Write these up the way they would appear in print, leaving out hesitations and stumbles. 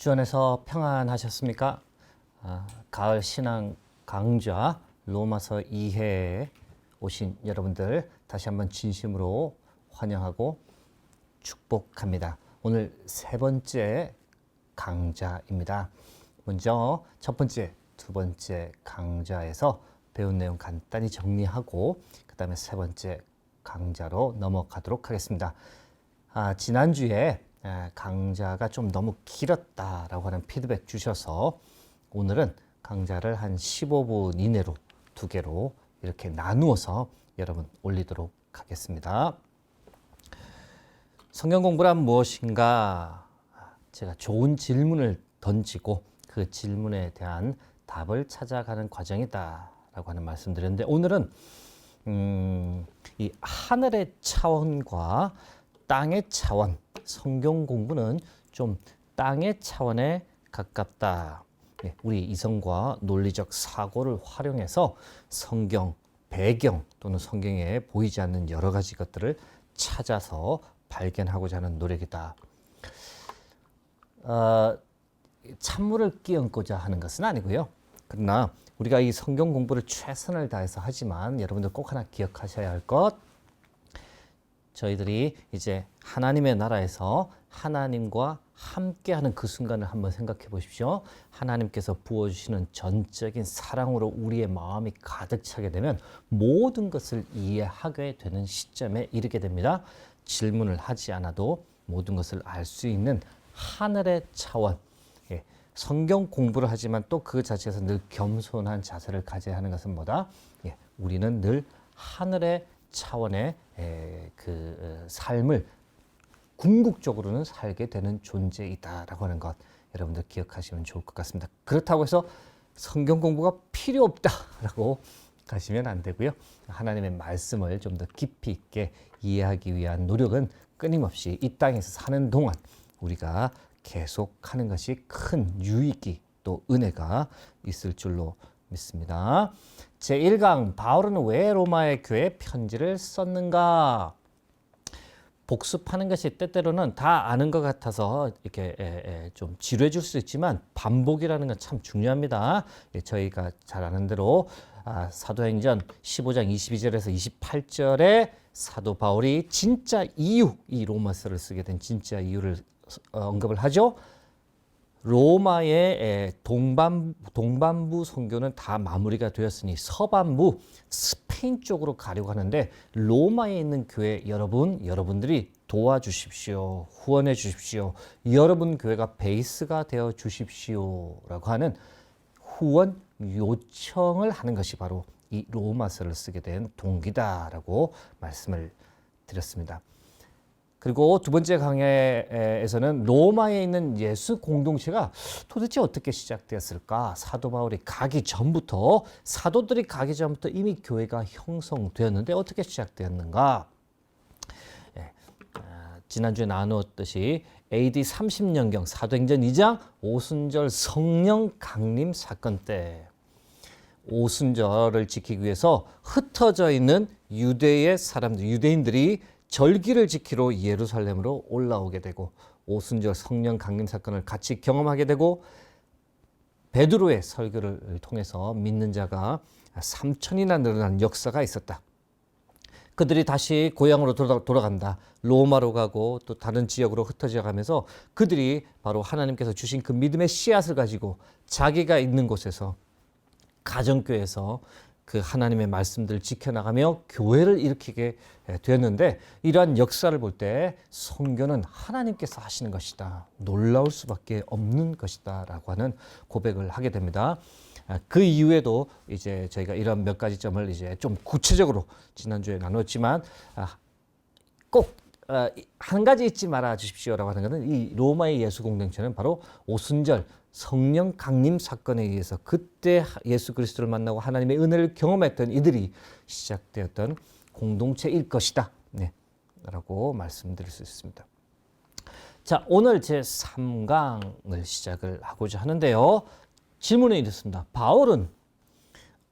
주안에서 평안하셨습니까? 가을 신앙 강좌 로마서 2회에 오신 여러분들 다시 한번 진심으로 환영하고 축복합니다. 오늘 세 번째 강좌입니다. 먼저 첫 번째, 두 번째 강좌에서 배운 내용 간단히 정리하고 그 다음에 세 번째 강좌로 넘어가도록 하겠습니다. 지난주에 강좌가 좀 너무 길었다라고 하는 피드백 주셔서 오늘은 강좌를 한 15분 이내로 두 개로 이렇게 나누어서 여러분 올리도록 하겠습니다. 성경 공부란 무엇인가? 제가 좋은 질문을 던지고 그 질문에 대한 답을 찾아가는 과정이다라고 하는 말씀드렸는데 오늘은 이 하늘의 차원과 땅의 차원, 성경 공부는 좀 땅의 차원에 가깝다. 우리 이성과 논리적 사고를 활용해서 성경, 배경 또는 성경에 보이지 않는 여러 가지 것들을 찾아서 발견하고자 하는 노력이다. 찬물을 끼얹고자 하는 것은 아니고요. 그러나 우리가 이 성경 공부를 최선을 다해서 하지만 여러분들 꼭 하나 기억하셔야 할 것, 저희들이 이제 하나님의 나라에서 하나님과 함께하는 그 순간을 한번 생각해 보십시오. 하나님께서 부어주시는 전적인 사랑으로 우리의 마음이 가득 차게 되면 모든 것을 이해하게 되는 시점에 이르게 됩니다. 질문을 하지 않아도 모든 것을 알 수 있는 하늘의 차원, 성경 공부를 하지만 또 그 자체에서 늘 겸손한 자세를 가져야 하는 것은 뭐다? 우리는 늘 하늘의 차원의 그 삶을 궁극적으로는 살게 되는 존재이다라고 하는 것 여러분들 기억하시면 좋을 것 같습니다. 그렇다고 해서 성경 공부가 필요 없다라고 가시면 안 되고요. 하나님의 말씀을 좀 더 깊이 있게 이해하기 위한 노력은 끊임없이 이 땅에서 사는 동안 우리가 계속하는 것이 큰 유익이 또 은혜가 있을 줄로 믿습니다. 제1강, 바울은 왜 로마의 교회에 편지를 썼는가? 복습하는 것이 때때로는 다 아는 것 같아서 이렇게 좀 지루해 줄 수 있지만 반복이라는 건 참 중요합니다. 저희가 잘 아는 대로 사도행전 15장 22절에서 28절에 사도 바울이 진짜 이유, 이 로마서를 쓰게 된 진짜 이유를 언급을 하죠. 로마의 동반부 선교는 다 마무리가 되었으니 서반부 스페인 쪽으로 가려고 하는데 로마에 있는 교회 여러분들이 도와주십시오. 후원해 주십시오. 여러분 교회가 베이스가 되어 주십시오라고 하는 후원 요청을 하는 것이 바로 이 로마서를 쓰게 된 동기다라고 말씀을 드렸습니다. 그리고 두 번째 강해에서는 로마에 있는 예수 공동체가 도대체 어떻게 시작되었을까? 사도 바울이 가기 전부터, 사도들이 가기 전부터 이미 교회가 형성되었는데 어떻게 시작되었는가? 지난주에 나누었듯이 AD 30년경 사도행전 2장 오순절 성령 강림 사건 때 오순절을 지키기 위해서 흩어져 있는 유대의 사람들, 유대인들이 절기를 지키러 예루살렘으로 올라오게 되고 오순절 성령 강림 사건을 같이 경험하게 되고 베드로의 설교를 통해서 믿는 자가 3,000이나 늘어난 역사가 있었다. 그들이 다시 고향으로 돌아간다. 로마로 가고 또 다른 지역으로 흩어져 가면서 그들이 바로 하나님께서 주신 그 믿음의 씨앗을 가지고 자기가 있는 곳에서 가정교회에서 그 하나님의 말씀들을 지켜나가며 교회를 일으키게 되었는데 이러한 역사를 볼 때 선교는 하나님께서 하시는 것이다. 놀라울 수밖에 없는 것이다. 라고 하는 고백을 하게 됩니다. 그 이후에도 이제 저희가 이런 몇 가지 점을 이제 좀 구체적으로 지난주에 나눴지만 꼭 한 가지 잊지 말아 주십시오라고 하는 것은 이 로마의 예수 공동체는 바로 오순절 성령 강림 사건에 의해서 그때 예수 그리스도를 만나고 하나님의 은혜를 경험했던 이들이 시작되었던 공동체일 것이다. 라고 말씀드릴 수 있습니다. 자, 오늘 제3강을 시작을 하고자 하는데요. 질문이 이렇습니다. 바울은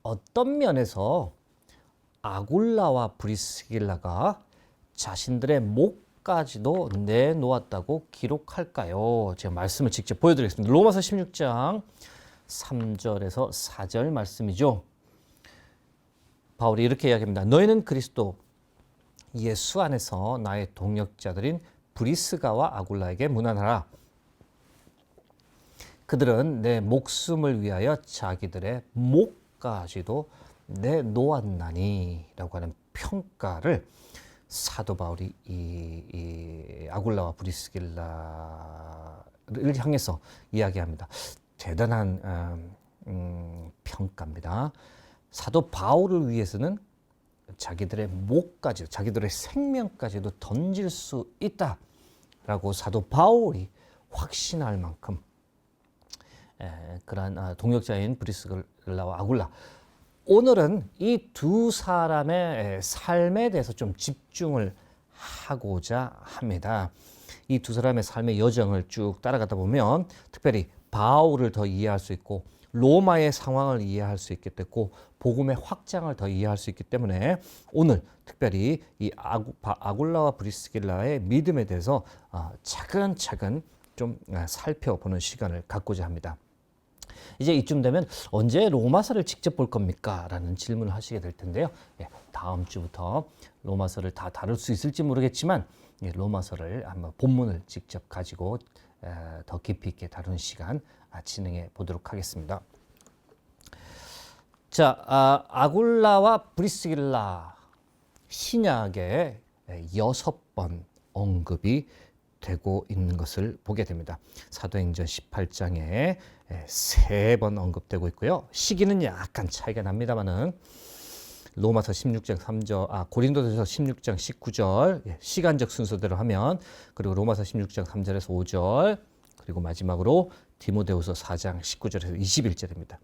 어떤 면에서 아굴라와 브리스길라가 자신들의 목까지도 내놓았다고 기록할까요? 제가 말씀을 직접 보여드리겠습니다. 로마서 16장 3절에서 4절 말씀이죠. 바울이 이렇게 이야기합니다. 너희는 그리스도 예수 안에서 나의 동역자들인 브리스가와 아굴라에게 문안하라. 그들은 내 목숨을 위하여 자기들의 목까지도 내놓았나니 라고 하는 평가를 사도 바울이 이 아굴라와 브리스길라를 향해서 이야기합니다. 대단한 평가입니다. 사도 바울을 위해서는 자기들의 목까지도, 자기들의 생명까지도 던질 수 있다라고 사도 바울이 확신할 만큼 그러한 동역자인 브리스길라와 아굴라, 오늘은 이 두 사람의 삶에 대해서 좀 집중을 하고자 합니다. 이 두 사람의 삶의 여정을 쭉 따라가다 보면 특별히 바울을 더 이해할 수 있고 로마의 상황을 이해할 수 있게 됐고 복음의 확장을 더 이해할 수 있기 때문에 오늘 특별히 이 아굴라와 브리스길라의 믿음에 대해서 차근차근 좀 살펴보는 시간을 갖고자 합니다. 이제 이쯤 되면 언제 로마서를 직접 볼 겁니까? 라는 질문을 하시게 될 텐데요. 다음 주부터 로마서를 다 다룰 수 있을지 모르겠지만 로마서를 한번 본문을 직접 가지고 더 깊이 있게 다루는 시간 진행해 보도록 하겠습니다. 자, 아굴라와 브리스길라 신약에 6번 언급이 되고 있는 것을 보게 됩니다. 사도행전 18장에 3번 언급되고 있고요. 시기는 약간 차이가 납니다만은 로마서 16장 3절, 고린도전서 16장 19절 시간적 순서대로 하면, 그리고 로마서 16장 3절에서 5절, 그리고 마지막으로 디모데후서 4장 19절에서 21절입니다.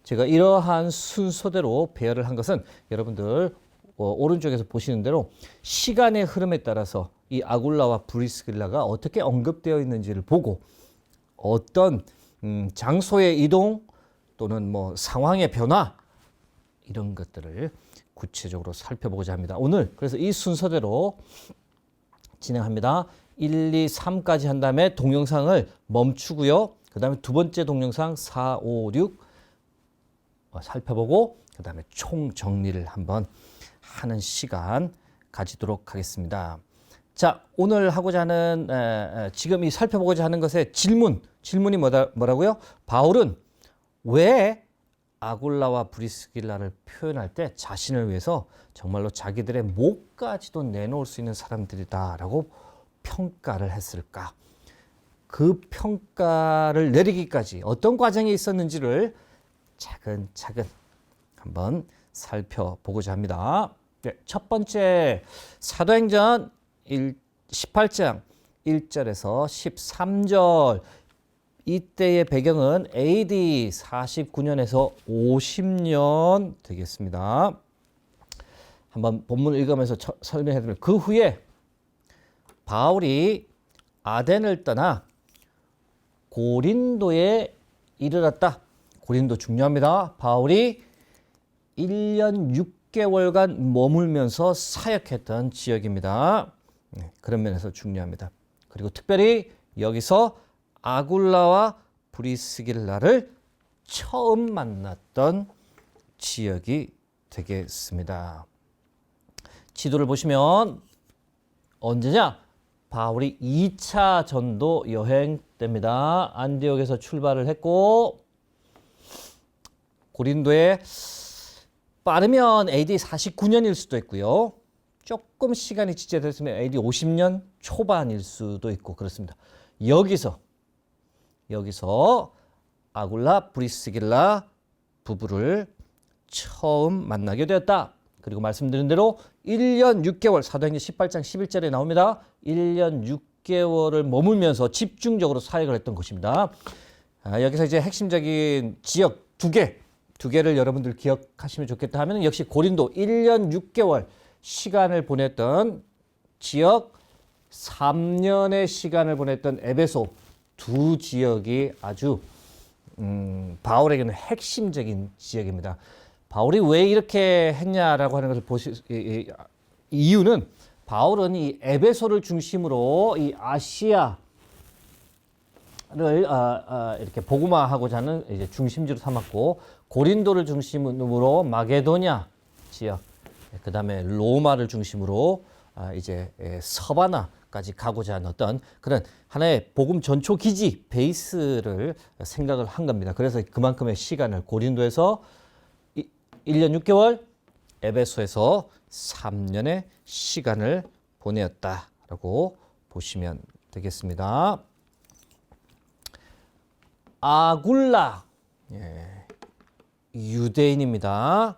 제가 이러한 순서대로 배열을 한 것은 여러분들 오른쪽에서 보시는 대로 시간의 흐름에 따라서 이 아굴라와 브리스길라가 어떻게 언급되어 있는지를 보고 어떤 장소의 이동 또는 뭐 상황의 변화 이런 것들을 구체적으로 살펴보고자 합니다. 오늘 그래서 이 순서대로 진행합니다. 1, 2, 3까지 한 다음에 동영상을 멈추고요. 그 다음에 두 번째 동영상 4, 5, 6 살펴보고 그 다음에 총 정리를 한번 하는 시간 가지도록 하겠습니다. 자, 오늘 하고자 하는 지금 이 살펴보고자 하는 것의 질문이 뭐라고요? 바울은 왜 아굴라와 브리스길라를 표현할 때 자신을 위해서 정말로 자기들의 목까지도 내놓을 수 있는 사람들이다라고 평가를 했을까? 그 평가를 내리기까지 어떤 과정이 있었는지를 차근차근 한번 살펴보고자 합니다. 네, 첫 번째 사도행전 18장 1절에서 13절, 이때의 배경은 AD 49년에서 50년 되겠습니다. 한번 본문을 읽으면서 설명해 드리면, 그 후에 바울이 아덴을 떠나 고린도에 이르렀다. 고린도 중요합니다. 바울이 1년 6개월간 머물면서 사역했던 지역입니다. 그런 면에서 중요합니다. 그리고 특별히 여기서 아굴라와 브리스길라를 처음 만났던 지역이 되겠습니다. 지도를 보시면 언제냐? 바울이 2차 전도 여행 때입니다. 안디옥에서 출발을 했고 고린도에 빠르면 AD 49년일 수도 있고요. 조금 시간이 지체됐으면 AD 50년 초반일 수도 있고 그렇습니다. 여기서 아굴라 브리스길라 부부를 처음 만나게 되었다. 그리고 말씀드린 대로 1년 6개월, 사도행전 18장 11절에 나옵니다. 1년 6개월을 머물면서 집중적으로 사역을 했던 곳입니다. 여기서 이제 핵심적인 지역 두 개를 여러분들 기억하시면 좋겠다 하면 역시 고린도 1년 6개월 시간을 보냈던 지역, 3년의 시간을 보냈던 에베소, 두 지역이 아주 바울에게는 핵심적인 지역입니다. 바울이 왜 이렇게 했냐라고 하는 것을 이유는 바울은 이 에베소를 중심으로 이 아시아를 이렇게 복음화하고자 하는 이제 중심지로 삼았고, 고린도를 중심으로 마게도냐 지역, 그 다음에 로마를 중심으로 이제 서바나까지 가고자 하는 어떤 그런 하나의 복음 전초 기지 베이스를 생각을 한 겁니다. 그래서 그만큼의 시간을 고린도에서 1년 6개월, 에베소에서 3년의 시간을 보내었다라고 보시면 되겠습니다. 아굴라, 유대인입니다.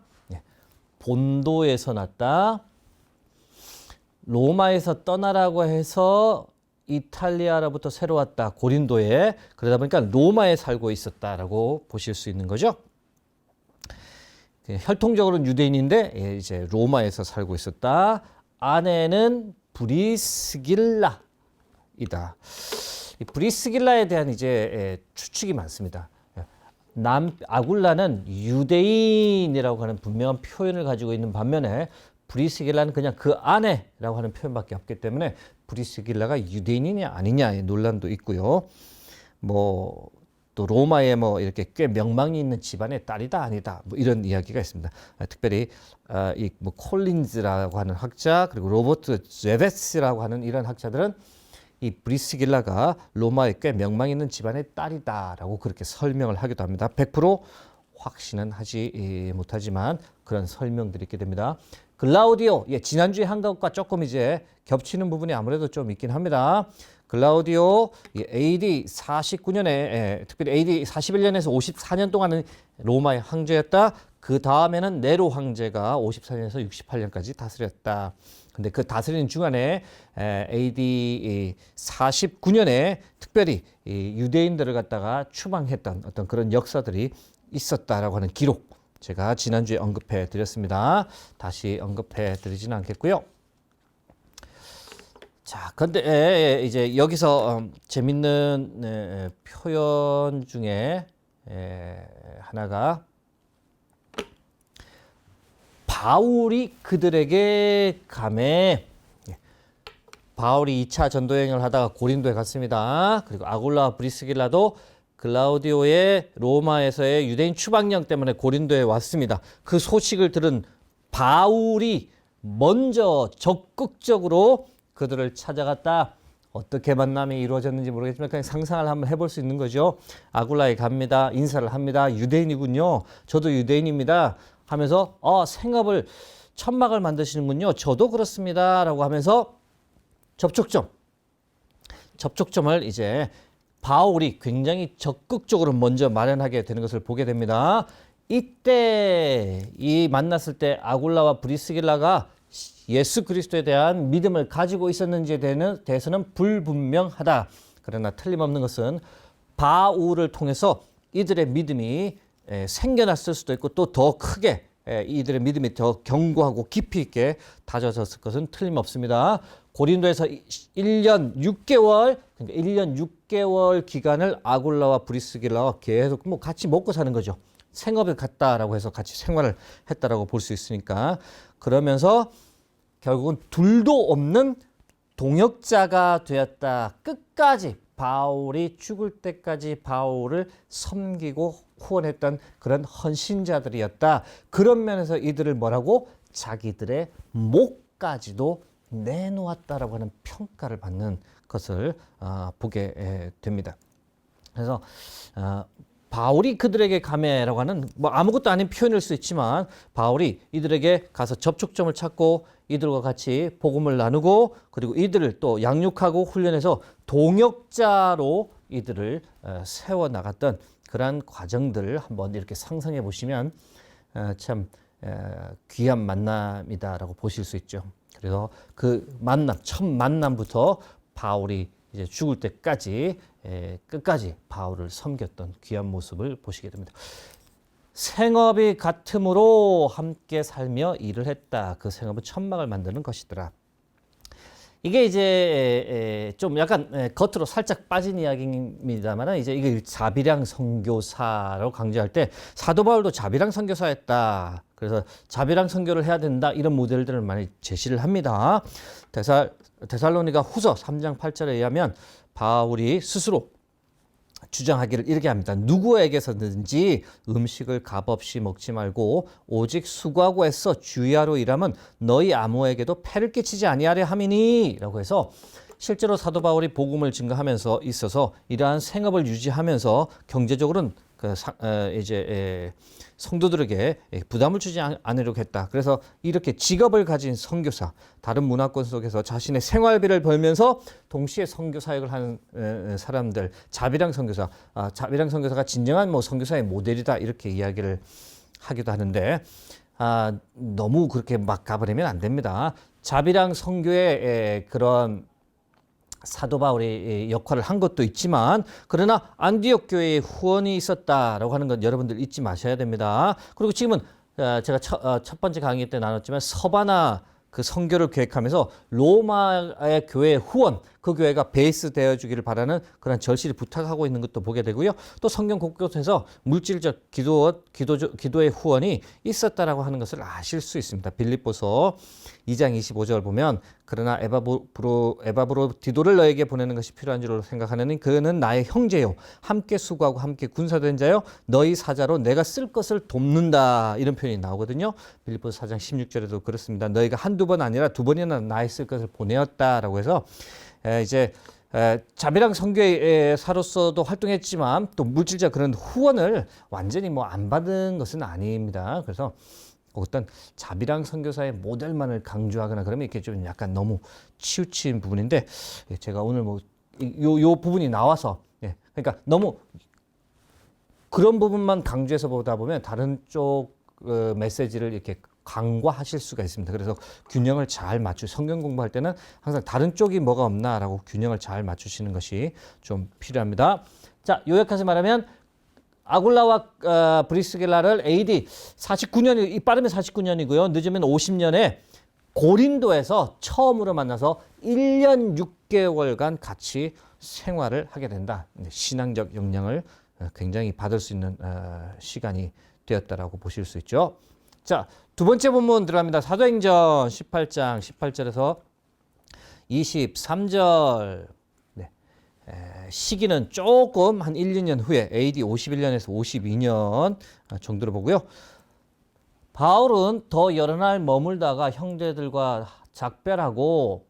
본도에서 났다. 로마에서 떠나라고 해서 이탈리아로부터 새로 왔다. 고린도에. 그러다 보니까 로마에 살고 있었다라고 보실 수 있는 거죠. 혈통적으로는 유대인인데 이제 로마에서 살고 있었다. 아내는 브리스길라이다. 이 브리스길라에 대한 이제 추측이 많습니다. 아굴라는 유대인이라고 하는 분명한 표현을 가지고 있는 반면에 브리스길라는 그냥 그 아내라고 하는 표현밖에 없기 때문에 브리스길라가 유대인이냐 아니냐의 논란도 있고요. 또 로마에 이렇게 꽤 명망이 있는 집안의 딸이다 아니다 이런 이야기가 있습니다. 특별히 이 콜린즈라고 하는 학자, 그리고 로버트 제베스라고 하는 이런 학자들은 이 브리스길라가 로마에 꽤 명망 있는 집안의 딸이다라고 그렇게 설명을 하기도 합니다. 100% 확신은 하지 못하지만 그런 설명들이 있게 됩니다. 글라우디오, 지난주에 한 것과 조금 이제 겹치는 부분이 아무래도 좀 있긴 합니다. 글라우디오 AD 49년에 특별히 AD 41년에서 54년 동안은 로마의 황제였다. 그 다음에는 네로 황제가 54년에서 68년까지 다스렸다. 근데 그 다스리는 중간에 AD 49년에 특별히 유대인들을 갖다가 추방했던 어떤 그런 역사들이 있었다라고 하는 기록, 제가 지난주에 언급해 드렸습니다. 다시 언급해 드리지는 않겠고요. 자, 근데 이제 여기서 재밌는 표현 중에 하나가 바울이 그들에게 가매. 바울이 2차 전도여행을 하다가 고린도에 갔습니다. 그리고 아굴라와 브리스길라도 글라우디오의 로마에서의 유대인 추방령 때문에 고린도에 왔습니다. 그 소식을 들은 바울이 먼저 적극적으로 그들을 찾아갔다. 어떻게 만남이 이루어졌는지 모르겠지만 그냥 상상을 한번 해볼 수 있는 거죠. 아굴라에 갑니다. 인사를 합니다. 유대인이군요. 저도 유대인입니다. 하면서 생업을 천막을 만드시는군요. 저도 그렇습니다. 라고 하면서 접촉점을 이제 바울이 굉장히 적극적으로 먼저 마련하게 되는 것을 보게 됩니다. 이때 만났을 때 아굴라와 브리스길라가 예수 그리스도에 대한 믿음을 가지고 있었는지에 대해서는 불분명하다. 그러나 틀림없는 것은 바울을 통해서 이들의 믿음이 생겨났을 수도 있고 또 더 크게 이들의 믿음이 더 견고하고 깊이 있게 다져졌을 것은 틀림없습니다. 고린도에서 1년 6개월, 그러니까 1년 6개월 기간을 아굴라와 브리스길라와 계속 같이 먹고 사는 거죠. 생업을 갔다라고 해서 같이 생활을 했다라고 볼 수 있으니까. 그러면서 결국은 둘도 없는 동역자가 되었다. 끝까지 바울이 죽을 때까지 바울을 섬기고 후원했던 그런 헌신자들이었다. 그런 면에서 이들을 뭐라고? 자기들의 목까지도 내놓았다라고 하는 평가를 받는 것을 보게 됩니다. 그래서 바울이 그들에게 가매라고 하는 아무것도 아닌 표현일 수 있지만 바울이 이들에게 가서 접촉점을 찾고 이들과 같이 복음을 나누고 그리고 이들을 또 양육하고 훈련해서 동역자로 이들을 세워나갔던 그러한 과정들을 한번 이렇게 상상해 보시면 참 귀한 만남이다라고 보실 수 있죠. 그래서 그 첫 만남부터 바울이 이제 죽을 때까지 끝까지 바울을 섬겼던 귀한 모습을 보시게 됩니다. 생업이 같음으로 함께 살며 일을 했다. 그 생업은 천막을 만드는 것이더라. 이게 이제 좀 약간 겉으로 살짝 빠진 이야기입니다만 이제 이게 자비량 선교사라고 강조할 때 사도 바울도 자비량 선교사였다. 그래서 자비량 선교를 해야 된다. 이런 모델들을 많이 제시를 합니다. 데살로니가 후서 3장 8절에 의하면 바울이 스스로 주장하기를 이렇게 합니다. 누구에게서든지 음식을 값없이 먹지 말고 오직 수고하고 애써 주의하로 일하면 너희 아무에게도 폐를 끼치지 아니하려 함이니 라고 해서 실제로 사도 바울이 복음을 증거하면서 있어서 이러한 생업을 유지하면서 경제적으로는 성도들에게 부담을 주지 않으려고 했다. 그래서 이렇게 직업을 가진 선교사, 다른 문화권 속에서 자신의 생활비를 벌면서 동시에 선교 사역을 하는 사람들, 자비량 선교사, 자비량 선교사가 진정한 선교사의 모델이다 이렇게 이야기를 하기도 하는데 너무 그렇게 막 가버리면 안 됩니다. 자비량 선교의 그런 사도 바울이 역할을 한 것도 있지만 그러나 안디옥 교회에 후원이 있었다라고 하는 건 여러분들 잊지 마셔야 됩니다. 그리고 지금은 제가 첫 번째 강의 때 나눴지만 서바나 그 선교를 계획하면서 로마의 교회의 후원, 그 교회가 베이스 되어주기를 바라는 그런 절실히 부탁하고 있는 것도 보게 되고요. 또 성경 곳곳에서 물질적 기도의 후원이 있었다라고 하는 것을 아실 수 있습니다. 빌립보서 2장 25절 보면 그러나 에바브로디도를 너에게 보내는 것이 필요한 줄로 생각하느니 그는 나의 형제요 함께 수고하고 함께 군사된 자요 너희 사자로 내가 쓸 것을 돕는다 이런 표현이 나오거든요. 빌립보서 4장 16절에도 그렇습니다. 너희가 한두 번 아니라 두 번이나 나의 쓸 것을 보내었다라고 해서 자비랑 선교의 사로서도 활동했지만 또 물질적 그런 후원을 완전히 안 받은 것은 아닙니다. 그래서 어떤 자비랑 선교사의 모델만을 강조하거나 그러면 이렇게 좀 약간 너무 치우친 부분인데 제가 오늘 요 부분이 나와서 그러니까 너무 그런 부분만 강조해서 보다 보면 다른 쪽 메시지를 이렇게 간과하실 수가 있습니다. 그래서 균형을 잘 성경 공부할 때는 항상 다른 쪽이 뭐가 없나라고 균형을 잘 맞추시는 것이 좀 필요합니다. 자, 요약해서 말하면 아굴라와 브리스길라를 AD 49년이 빠르면 49년이고요. 늦으면 50년에 고린도에서 처음으로 만나서 1년 6개월간 같이 생활을 하게 된다. 신앙적 영향을 굉장히 받을 수 있는 시간이 되었다라고 보실 수 있죠. 자, 두 번째 본문 들어갑니다. 사도행전 18장 18절에서 23절. 시기는 조금 한 1, 2년 후에 AD 51년에서 52년 정도로 보고요. 바울은 더 여러 날 머물다가 형제들과 작별하고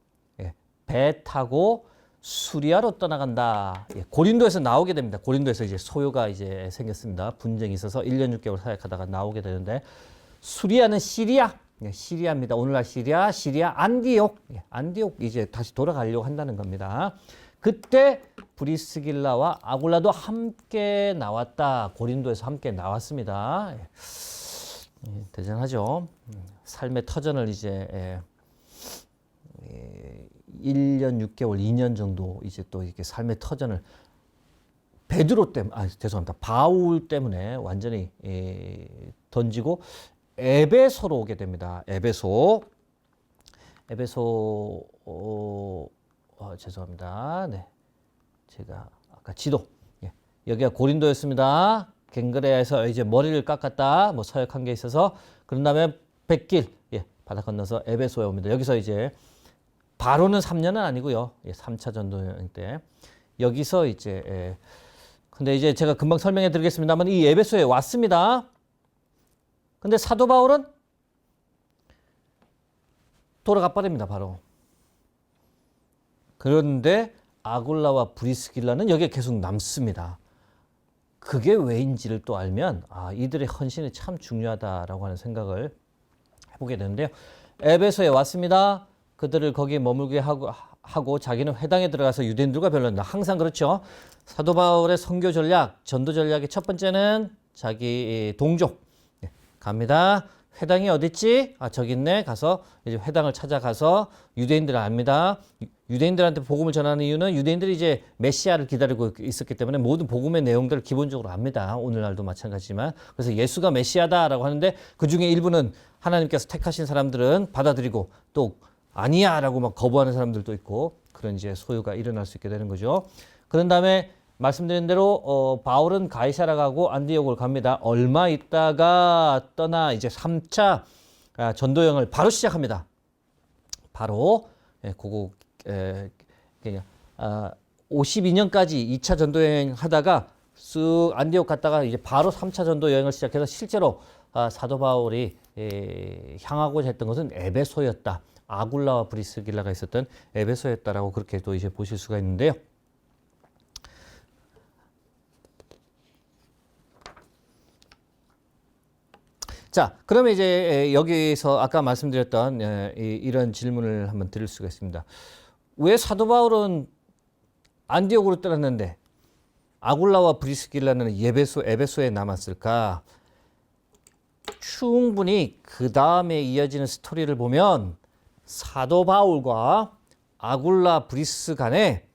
배 타고 수리아로 떠나간다. 고린도에서 나오게 됩니다. 고린도에서 이제 소요가 이제 생겼습니다. 분쟁이 있어서 1년 6개월 사역하다가 나오게 되는데 수리아는 시리아입니다. 오늘날 시리아 안디옥 이제 다시 돌아가려고 한다는 겁니다. 그때 브리스길라와 아굴라도 함께 나왔다. 고린도에서 함께 나왔습니다. 대단하죠. 삶의 터전을 이제 1년 6개월, 2년 정도 이제 또 이렇게 삶의 터전을 바울 때문에 완전히 던지고 에베소로 오게 됩니다. 죄송합니다. 네, 제가 아까 지도 여기가 고린도였습니다. 갱그레아에서 이제 머리를 깎았다. 서역한 게 있어서 그런 다음에 백길 바다 건너서 에베소에 옵니다. 여기서 이제 바로는 3년은 아니고요. 3차 전도 때 여기서 이제 근데 이제 제가 금방 설명해 드리겠습니다만 이 에베소에 왔습니다. 근데 사도 바울은 돌아가 버립니다. 바로. 그런데 아굴라와 브리스길라는 여기에 계속 남습니다. 그게 왜인지를 또 알면 이들의 헌신이 참 중요하다라고 하는 생각을 해보게 되는데요. 에베소에 왔습니다. 그들을 거기에 머물게 하고 자기는 회당에 들어가서 유대인들과 변론한다. 항상 그렇죠. 사도 바울의 선교 전략, 전도 전략의 첫 번째는 자기 동족 갑니다. 회당이 어디 있지? 저기 있네. 가서 이제 회당을 찾아가서 유대인들을 압니다. 유대인들한테 복음을 전하는 이유는 유대인들이 이제 메시아를 기다리고 있었기 때문에 모든 복음의 내용들을 기본적으로 압니다. 오늘날도 마찬가지지만. 그래서 예수가 메시아다라고 하는데 그 중에 일부는 하나님께서 택하신 사람들은 받아들이고 또 아니야라고 막 거부하는 사람들도 있고 그런 이제 소요가 일어날 수 있게 되는 거죠. 그런 다음에 말씀드린 대로 바울은 가이사라 가고 안디옥을 갑니다. 얼마 있다가 떠나 이제 3차 전도 여행을 바로 시작합니다. 바로 그거 52년까지 2차 전도 여행 하다가 쓱 안디옥 갔다가 이제 바로 3차 전도 여행을 시작해서 실제로 사도 바울이 향하고자 했던 것은 에베소였다. 아굴라와 브리스길라가 있었던 에베소였다라고 그렇게 또 이제 보실 수가 있는데요. 자, 그러면 이제 여기서 아까 말씀드렸던 이런 질문을 한번 드릴 수가 있습니다. 왜 사도 바울은 안디옥으로 떠났는데 아굴라와 브리스길라는 에베소에 남았을까? 충분히 그 다음에 이어지는 스토리를 보면 사도 바울과 아굴라 브리스 간에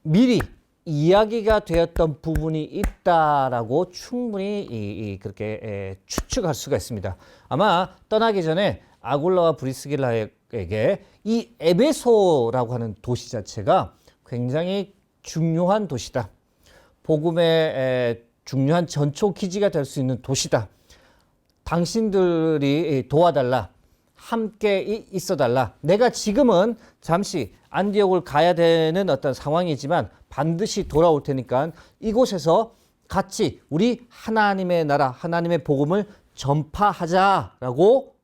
미리 이야기가 되었던 부분이 있다라고 충분히 그렇게 추측할 수가 있습니다. 아마 떠나기 전에 아굴라와 브리스길라에게 이 에베소라고 하는 도시 자체가 굉장히 중요한 도시다. 복음의 중요한 전초 기지가 될 수 있는 도시다. 당신들이 도와달라. 함께 있어달라. 내가 지금은 잠시 안디옥을 가야 되는 어떤 상황이지만 반드시 돌아올 테니까 이곳에서 같이 우리 하나님의 나라, 하나님의 복음을 전파하자라고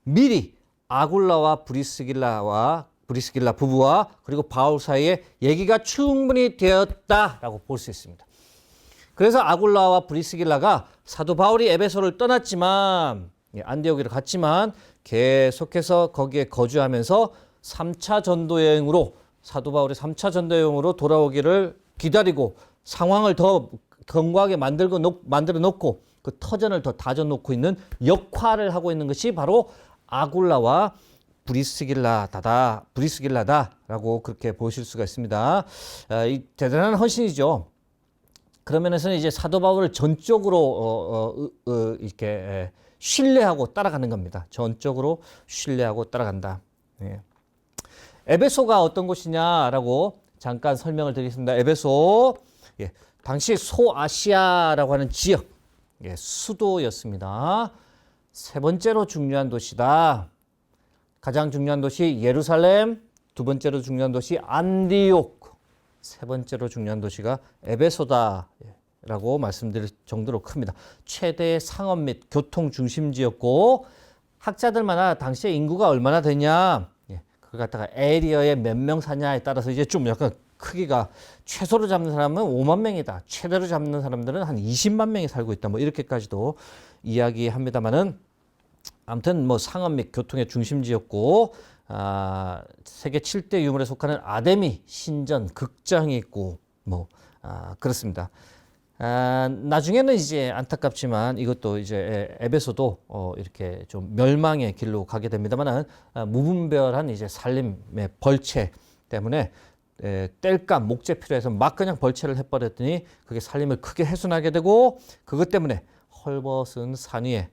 미리 아굴라와 브리스길라 부부와 그리고 바울 사이에 얘기가 충분히 되었다라고 볼 수 있습니다. 그래서 아굴라와 브리스길라가 사도 바울이 에베소를 떠났지만 안디옥으로 갔지만 계속해서 거기에 거주하면서 3차 전도 여행으로 사도 바울이 3차 전도 여행으로 돌아오기를 기다리고 상황을 더 견고하게 만들어 놓고 그 터전을 더 다져 놓고 있는 역할을 하고 있는 것이 바로 아굴라와 브리스길라다라고 그렇게 보실 수가 있습니다. 이 대단한 헌신이죠. 그러면서는 이제 사도 바울을 전적으로 이렇게 신뢰하고 따라가는 겁니다. 전적으로 신뢰하고 따라간다. 예. 에베소가 어떤 곳이냐라고 잠깐 설명을 드리겠습니다. 에베소, 당시 소아시아라고 하는 지역, 수도였습니다. 세 번째로 중요한 도시다. 가장 중요한 도시 예루살렘, 두 번째로 중요한 도시 안디옥, 세 번째로 중요한 도시가 에베소다. 라고 말씀드릴 정도로 큽니다. 최대의 상업 및 교통 중심지였고 학자들마다 당시에 인구가 얼마나 되냐, 그걸 갖다가 에리어에 몇 명 사냐에 따라서 이제 좀 약간 크기가 최소로 잡는 사람은 5만 명이다. 최대로 잡는 사람들은 한 20만 명이 살고 있다. 뭐 이렇게까지도 이야기합니다만은 아무튼 뭐 상업 및 교통의 중심지였고 세계 7대 유물에 속하는 아데미 신전 극장이 있고 뭐 그렇습니다. 나중에는 이제 안타깝지만 이것도 이제 에베소도 이렇게 좀 멸망의 길로 가게 됩니다만은 무분별한 이제 살림의 벌채 때문에 땔감 목재 필요해서 막 그냥 벌채를 해버렸더니 그게 살림을 크게 훼손하게 되고 그것 때문에 헐벗은 산 위에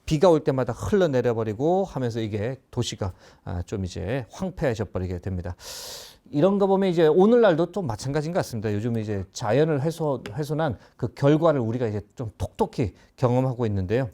비가 올 때마다 흘러내려 버리고 하면서 이게 도시가 좀 이제 황폐해져 버리게 됩니다. 이런 거 보면 이제 오늘날도 또 마찬가지인 것 같습니다. 요즘 이제 자연을 훼손한 그 결과를 우리가 이제 좀 톡톡히 경험하고 있는데요.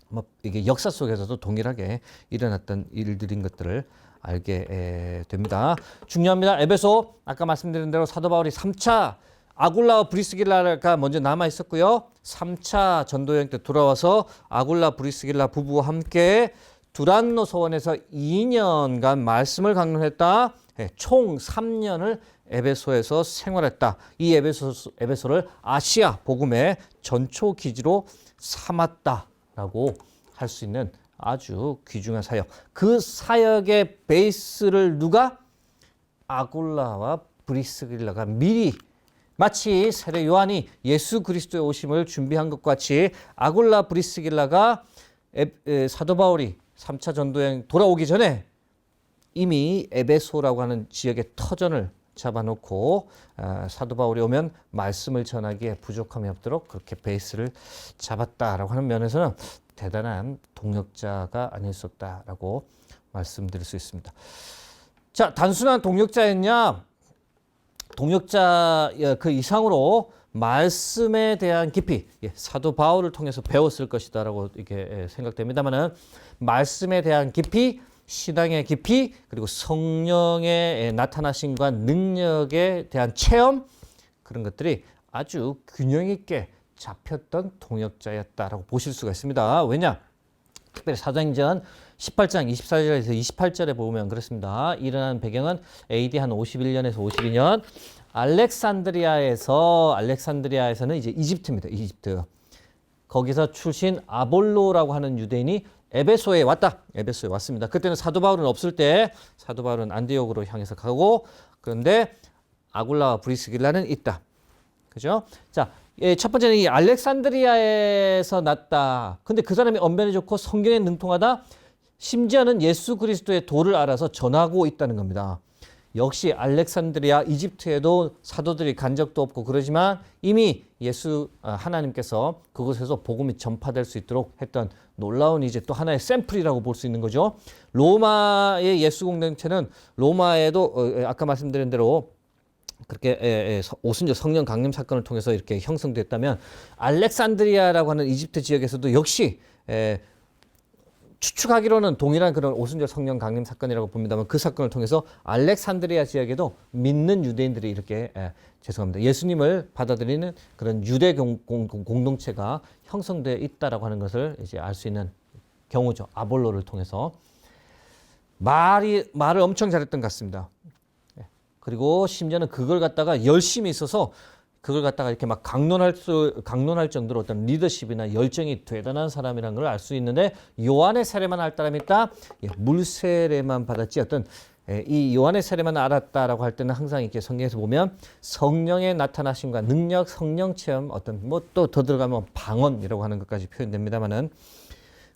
뭐 이게 역사 속에서도 동일하게 일어났던 일들인 것들을 알게 됩니다. 중요합니다. 에베소 아까 말씀드린 대로 사도 바울이 3차 아굴라와 브리스길라가 먼저 남아 있었고요. 3차 전도여행 때 돌아와서 아굴라 브리스길라 부부와 함께 두란노 소원에서 2년간 말씀을 강론했다. 총 3년을 에베소에서 생활했다. 이 에베소를 아시아 복음의 전초 기지로 삼았다라고 할 수 있는 아주 귀중한 사역. 그 사역의 베이스를 누가? 아굴라와 브리스길라가 미리 마치 세례 요한이 예수 그리스도의 오심을 준비한 것 같이 아굴라 브리스길라가 사도 바울이 3차 전도여행 돌아오기 전에 이미 에베소라고 하는 지역의 터전을 잡아놓고 사도 바울이 오면 말씀을 전하기에 부족함이 없도록 그렇게 베이스를 잡았다라고 하는 면에서는 대단한 동역자가 아닐 수 없다라고 말씀드릴 수 있습니다. 자, 단순한 동역자였냐? 동역자 그 이상으로 말씀에 대한 깊이, 사도 바울을 통해서 배웠을 것이다라고 이렇게 생각됩니다만은 말씀에 대한 깊이, 신앙의 깊이, 그리고 성령의 나타나심과 능력에 대한 체험, 그런 것들이 아주 균형 있게 잡혔던 동역자였다라고 보실 수가 있습니다. 왜냐? 특별히 사도행전 18장 24절에서 28절에 보면 그렇습니다. 일어난 배경은 AD 한 51년에서 52년 알렉산드리아에서는 이제 이집트입니다. 이집트. 거기서 출신 아볼로라고 하는 유대인이 에베소에 왔다. 에베소에 왔습니다. 그때는 사도 바울은 없을 때 사도 바울은 안디옥으로 향해서 가고, 그런데 아굴라와 브리스길라는 있다. 그죠? 자, 첫 번째는 이 알렉산드리아에서 났다. 근데 그 사람이 언변이 좋고 성경에 능통하다. 심지어는 예수 그리스도의 도를 알아서 전하고 있다는 겁니다. 역시 알렉산드리아, 이집트에도 사도들이 간 적도 없고 그러지만 이미 하나님께서 그곳에서 복음이 전파될 수 있도록 했던 놀라운 이제 또 하나의 샘플이라고 볼 수 있는 거죠. 로마의 예수 공동체는 로마에도 아까 말씀드린 대로 그렇게 오순절 성령 강림 사건을 통해서 이렇게 형성됐다면 알렉산드리아라고 하는 이집트 지역에서도 역시 추측하기로는 동일한 그런 오순절 성령 강림 사건이라고 봅니다만 그 사건을 통해서 알렉산드리아 지역에도 믿는 유대인들이 이렇게 예수님을 받아들이는 그런 유대 공동체가 형성되어 있다라고 하는 것을 이제 알 수 있는 경우죠. 아볼로를 통해서 말을 엄청 잘했던 것 같습니다. 그리고 심지어는 그걸 갖다가 열심히 있어서 그걸 갖다가 이렇게 막 강론할 정도로 어떤 리더십이나 열정이 대단한 사람이라는 걸 알 수 있는데 요한의 세례만 알 따름이 있다. 물 세례만 받았지 이 요한의 세례만 알았다라고 할 때는 항상 이렇게 성경에서 보면 성령의 나타나심과 능력, 성령 체험 뭐 또 더 들어가면 방언이라고 하는 것까지 표현됩니다만은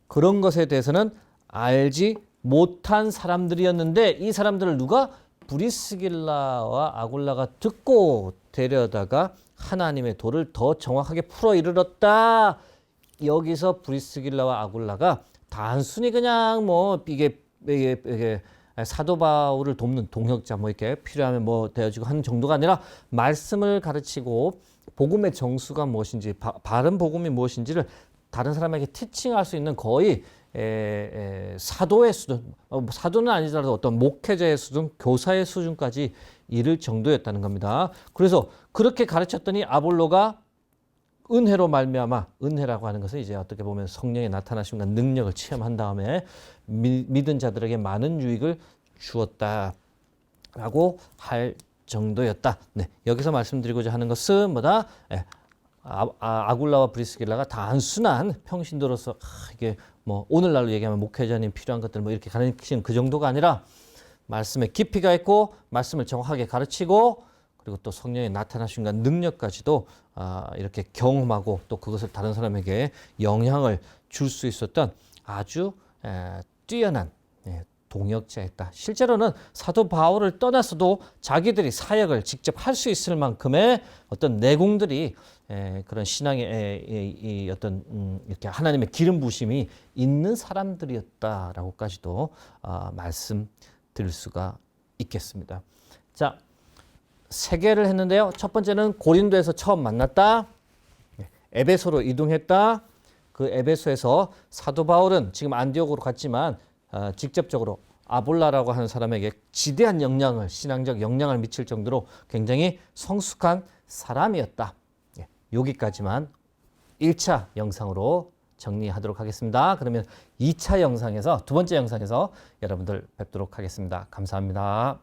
그런 것에 대해서는 알지 못한 사람들이었는데 이 사람들을 누가 브리스길라와 아굴라가 듣고 데려다가 하나님의 도를 더 정확하게 풀어 이르렀다. 여기서 브리스길라와 아굴라가 단순히 그냥 뭐 이게 사도 바울을 돕는 동역자 뭐 이렇게 필요하면 뭐 되어지고 하는 정도가 아니라 말씀을 가르치고 복음의 정수가 무엇인지 바른 복음이 무엇인지를 다른 사람에게 티칭할 수 있는 거의 사도의 수준, 사도는 아니더라도 어떤 목회자의 수준, 교사의 수준까지 이를 정도였다는 겁니다. 그래서 그렇게 가르쳤더니 아볼로가 은혜로 말미암아, 은혜라고 하는 것은 이제 어떻게 보면 성령의 나타나심과 능력을 체험한 다음에 믿은 자들에게 많은 유익을 주었다라고 할 정도였다. 네, 여기서 말씀드리고자 하는 것은 뭐다? 아굴라와 브리스길라가 단순한 평신도로서 이게 뭐 오늘날로 얘기하면 목회자님 필요한 것들 뭐 이렇게 가르치는 그 정도가 아니라 말씀에 깊이가 있고 말씀을 정확하게 가르치고 그리고 또 성령의 나타나심과 능력까지도 이렇게 경험하고 또 그것을 다른 사람에게 영향을 줄 수 있었던 아주 뛰어난 동역자였다. 실제로는 사도 바울을 떠나서도 자기들이 사역을 직접 할 수 있을 만큼의 어떤 내공들이 그런 신앙의 어떤 이렇게 하나님의 기름 부심이 있는 사람들이었다라고까지도 말씀드릴 수가 있겠습니다. 자, 3개를 했는데요. 첫 번째는 고린도에서 처음 만났다. 에베소로 이동했다. 그 에베소에서 사도 바울은 지금 안디옥으로 갔지만 직접적으로 아볼라라고 하는 사람에게 지대한 영향을, 신앙적 영향을 미칠 정도로 굉장히 성숙한 사람이었다. 여기까지만 1차 영상으로 정리하도록 하겠습니다. 그러면 2차 영상에서, 두 번째 영상에서 여러분들 뵙도록 하겠습니다. 감사합니다.